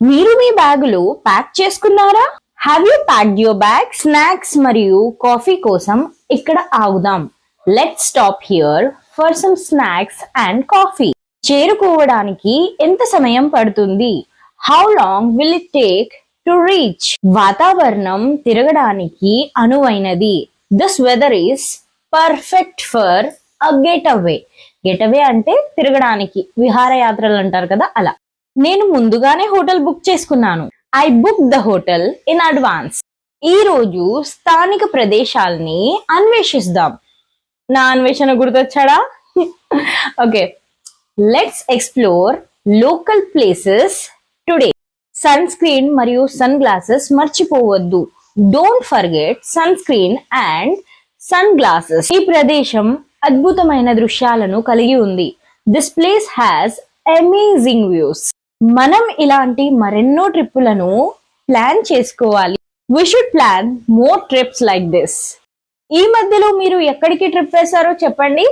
మీరు మీ బ్యాగులు ప్యాక్ చేసుకున్నారా? Have you packed your bag? Snacks మరియు కాఫీ కోసం ఇక్కడ ఆగుదాం. Let's stop here for some snacks and coffee. చేరుకోవడానికి ఎంత సమయం పడుతుంది? How long will it take to reach? వాతావరణం తిరగడానికి అనువైనది. This weather is perfect for a getaway. Getaway అంటే తిరగడానికి, విహారయాత్రలు అంటారు కదా అలా. నేను ముందుగానే హోటల్ బుక్ చేసుకున్నాను. I book the hotel in advance. ఈ రోజు స్థానిక ప్రదేశాల్ని అన్వేషిద్దాం. నా అన్వేషణ గుర్తొచ్చాడా? Okay, let's explore local places today. Sunscreen మరియు సన్ గ్లాసెస్ మర్చిపోవద్దు. Don't forget sunscreen and sunglasses. ఈ ప్రదేశం అద్భుతమైన దృశ్యాలను కలిగి ఉంది. This place has amazing views. మనం ఇలాంటి మరెన్నో ట్రిప్పులను ప్లాన్ చేసుకోవాలి. We should plan more trips like this. ఈ మధ్యలో మీరు ఎక్కడికి ట్రిప్ వేశారో చెప్పండి.